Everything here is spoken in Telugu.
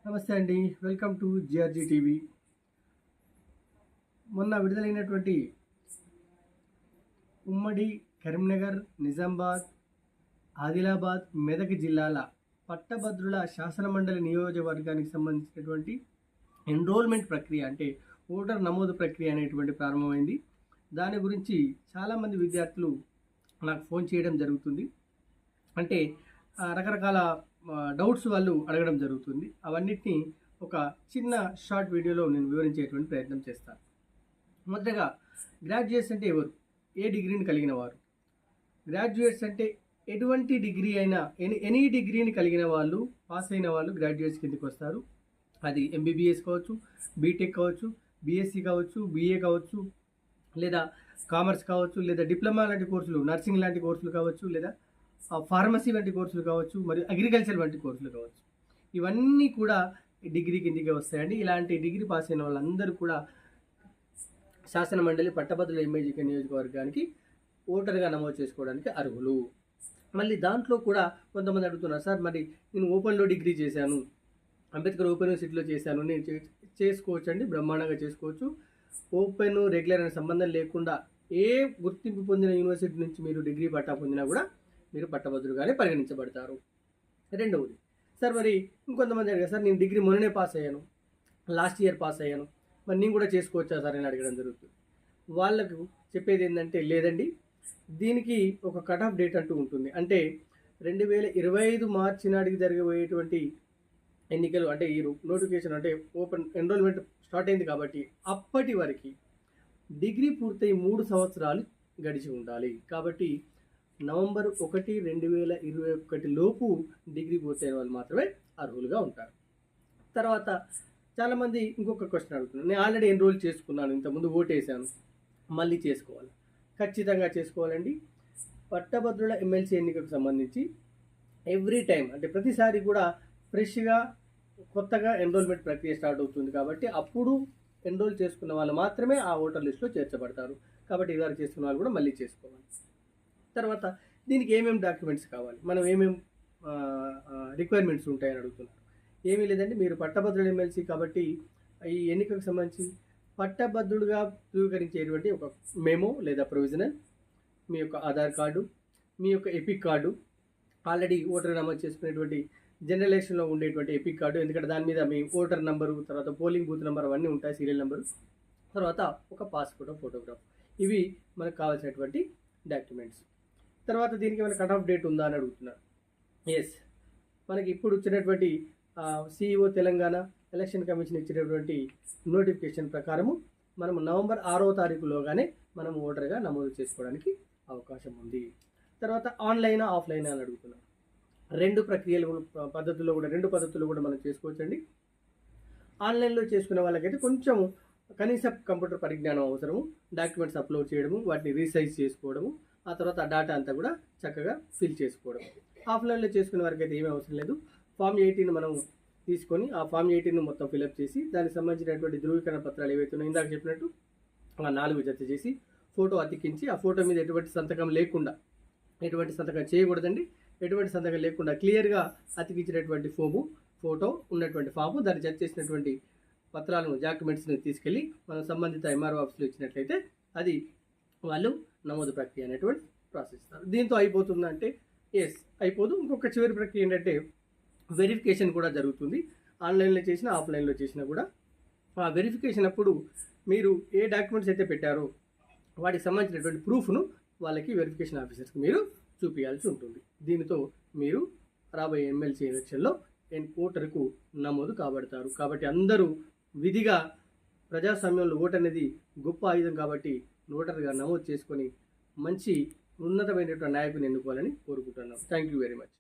నమస్తే అండి, వెల్కమ్ టు జిఆర్జీ టీవీ. మొన్న విడుదలైనటువంటి ఉమ్మడి కరీంనగర్, నిజామాబాద్, ఆదిలాబాద్, మెదక్ జిల్లాల పట్టభద్రుల శాసనమండలి నియోజకవర్గానికి సంబంధించినటువంటి ఎన్రోల్మెంట్ ప్రక్రియ అంటే ఓటర్ నమోదు ప్రక్రియ అనేటువంటి ప్రారంభమైంది. దాని గురించి చాలామంది విద్యార్థులు నాకు ఫోన్ చేయడం జరుగుతుంది. అంటే రకరకాల డౌట్స్ వాళ్ళు అడగడం జరుగుతుంది. అవన్నిటినీ ఒక చిన్న షార్ట్ వీడియోలో నేను వివరించేటువంటి ప్రయత్నం చేస్తాను. మొదటగా గ్రాడ్యుయేట్స్ అంటే ఎవరు? ఏ డిగ్రీని కలిగిన వారు? గ్రాడ్యుయేట్స్ అంటే ఎటువంటి డిగ్రీ అయినా ఎనీ డిగ్రీని కలిగిన వాళ్ళు, పాస్ అయిన వాళ్ళు గ్రాడ్యుయేట్స్ కిందకి వస్తారు. అది ఎంబీబీఎస్ కావచ్చు, బీటెక్ కావచ్చు, బీఎస్సీ కావచ్చు, బీఏ కావచ్చు, లేదా కామర్స్ కావచ్చు, లేదా డిప్లొమా లాంటి కోర్సులు, నర్సింగ్ లాంటి కోర్సులు కావచ్చు, లేదా ఫార్మసీ వంటి కోర్సులు కావచ్చు, మరియు అగ్రికల్చర్ వంటి కోర్సులు కావచ్చు. ఇవన్నీ కూడా డిగ్రీ కిందికి వస్తాయండి. ఇలాంటి డిగ్రీ పాస్ అయిన వాళ్ళందరూ కూడా శాసన మండలి పట్టభద్రుల ఎంఐజీకే నియోజకవర్గానికి ఓటర్గా నమోదు చేసుకోవడానికి అర్హులు. మళ్ళీ దాంట్లో కూడా కొంతమంది అడుగుతున్నారు, సార్ మరి నేను ఓపెన్లో డిగ్రీ చేశాను, అంబేద్కర్ ఓపెన్ యూనివర్సిటీలో చేశాను, నేను చేసుకోవచ్చు అండి. బ్రహ్మాండంగా చేసుకోవచ్చు. ఓపెన్ రెగ్యులర్ అనే సంబంధం లేకుండా ఏ గుర్తింపు పొందిన యూనివర్సిటీ నుంచి మీరు డిగ్రీ పట్టా పొందినా కూడా మీరు పట్టభద్రులుగానే పరిగణించబడతారు. రెండవది, సార్ మరి ఇంకొంతమంది అడిగారు, సార్ నేను డిగ్రీ మొన్ననే పాస్ అయ్యాను, లాస్ట్ ఇయర్ పాస్ అయ్యాను, మరి నేను కూడా చేసుకోవచ్చా సార్ అని అడగడం జరుగుతుంది. వాళ్ళకు చెప్పేది ఏంటంటే, లేదండి, దీనికి ఒక కట్ ఆఫ్ డేట్ అంటూ ఉంటుంది. అంటే 2025 మార్చి నాటికి జరగబోయేటువంటి ఎన్నికలు, అంటే ఈ నోటిఫికేషన్ అంటే ఓపెన్ ఎన్రోల్మెంట్ స్టార్ట్ అయింది కాబట్టి అప్పటి వరకు డిగ్రీ పూర్తయి 3 సంవత్సరాలు గడిచి ఉండాలి. కాబట్టి నవంబర్ 1, 2021 లోపు డిగ్రీ పూర్తయిన వాళ్ళు మాత్రమే అర్హులుగా ఉంటారు. తర్వాత చాలామంది ఇంకొక క్వశ్చన్ అడుగుతున్నారు, నేను ఆల్రెడీ ఎన్రోల్ చేసుకున్నాను, ఇంతకుముందు ఓటేసాను, మళ్ళీ చేసుకోవాలి. ఖచ్చితంగా చేసుకోవాలండి. పట్టభద్రుల ఎమ్మెల్సీ ఎన్నికకు సంబంధించి ఎవ్రీ టైం, అంటే ప్రతిసారి కూడా ఫ్రెష్గా కొత్తగా ఎన్రోల్మెంట్ ప్రక్రియ స్టార్ట్ అవుతుంది. కాబట్టి అప్పుడు ఎన్రోల్ చేసుకున్న వాళ్ళు మాత్రమే ఆ ఓటర్ లిస్టులో చేర్చబడతారు. కాబట్టి ఇదివరకు చేసుకున్న వాళ్ళు కూడా మళ్ళీ చేసుకోవాలి. తర్వాత దీనికి ఏమేమి డాక్యుమెంట్స్ కావాలి, మనం ఏమేమి రిక్వైర్మెంట్స్ ఉంటాయని అడుగుతున్నారు. ఏమీ లేదండి, మీరు పట్టభద్రుల ఎమ్మెల్సీ కాబట్టి ఈ ఎన్నికకు సంబంధించి పట్టభద్రుడుగా ధృవీకరించేటువంటి ఒక మెమో లేదా ప్రొవిజనల్, మీ యొక్క ఆధార్ కార్డు, మీ యొక్క ఎపిక్ కార్డు, ఆల్రెడీ ఓటర్ నమోదు చేసుకునేటువంటి జనరల్ ఎలక్షన్లో ఉండేటువంటి ఎపిక్ కార్డు, ఎందుకంటే దాని మీద మీ ఓటర్ నెంబరు, తర్వాత పోలింగ్ బూత్ నెంబర్ అవన్నీ ఉంటాయి, సీరియల్ నెంబరు, తర్వాత ఒక పాస్పోర్ట్ ఫోటోగ్రాఫ్. ఇవి మనకు కావాల్సినటువంటి డాక్యుమెంట్స్. తర్వాత దీనికి ఏమైనా కట్ ఆఫ్ డేట్ ఉందా అని అడుగుతున్నారు. ఎస్, మనకి ఇప్పుడు వచ్చినటువంటి సిఇఓ తెలంగాణ ఎలక్షన్ కమిషన్ ఇచ్చినటువంటి నోటిఫికేషన్ ప్రకారము మనము నవంబర్ 6వ తారీఖులోగానే మనం ఓటర్గా నమోదు చేసుకోవడానికి అవకాశం ఉంది. తర్వాత ఆన్లైన్ ఆఫ్లైన్ అని అడుగుతున్నాం. రెండు పద్ధతుల్లో కూడా మనం చేసుకోవచ్చండి. ఆన్లైన్లో చేసుకునే వాళ్ళకైతే కొంచెం కనీస కంప్యూటర్ పరిజ్ఞానం అవసరము, డాక్యుమెంట్స్ అప్లోడ్ చేయడము, వాటిని రీసైజ్ చేసుకోవడము, ఆ తర్వాత ఆ డేటా అంతా కూడా చక్కగా ఫిల్ చేసుకోవడం. ఆఫ్లైన్లో చేసుకునే వారికి అయితే ఏమీ అవసరం లేదు. ఫామ్ 18 మనం తీసుకొని ఆ ఫామ్ 18 మొత్తం ఫిలప్ చేసి దానికి సంబంధించినటువంటి ధృవీకరణ పత్రాలు ఏవైతే ఉన్నాయో ఇందాక చెప్పినట్టు ఆ 4 జత చేసి ఫోటో అతికించి, ఆ ఫోటో మీద ఎటువంటి సంతకం లేకుండా, ఎటువంటి సంతకం చేయకూడదండి, ఎటువంటి సంతకం లేకుండా క్లియర్గా అతికించినటువంటి ఫోటో ఉన్నటువంటి ఫాము, దాన్ని జత చేసినటువంటి పత్రాలను, డాక్యుమెంట్స్ని తీసుకెళ్ళి మనం సంబంధిత ఎంఆర్ఓ ఆఫీస్లో ఇచ్చినట్లయితే అది వాళ్ళు నమోదు ప్రక్రియ అనేటువంటి ప్రాసెస్ ఇస్తారు. దీంతో అయిపోతుందంటే ఎస్, అయిపోదు. ఇంకొక చివరి ప్రక్రియ ఏంటంటే వెరిఫికేషన్ కూడా జరుగుతుంది. ఆన్లైన్లో చేసినా ఆఫ్లైన్లో చేసినా కూడా ఆ వెరిఫికేషన్ అప్పుడు మీరు ఏ డాక్యుమెంట్స్ అయితే పెట్టారో వాటికి సంబంధించినటువంటి ప్రూఫ్ను వాళ్ళకి వెరిఫికేషన్ ఆఫీసర్స్కి మీరు చూపించాల్సి ఉంటుంది. దీనితో మీరు రాబోయే ఎమ్మెల్సీ ఎలక్షన్లో ఓటర్కు నమోదు కాబడతారు. కాబట్టి అందరూ విధిగా, ప్రజాస్వామ్యంలో ఓటు అనేది గొప్ప ఆయుధం కాబట్టి ఓటర్గా నమోదు చేసుకొని మంచి ఉన్నతమైనటువంటి నాయకుని ఎన్నుకోవాలని కోరుకుంటున్నాం. Thank you very much.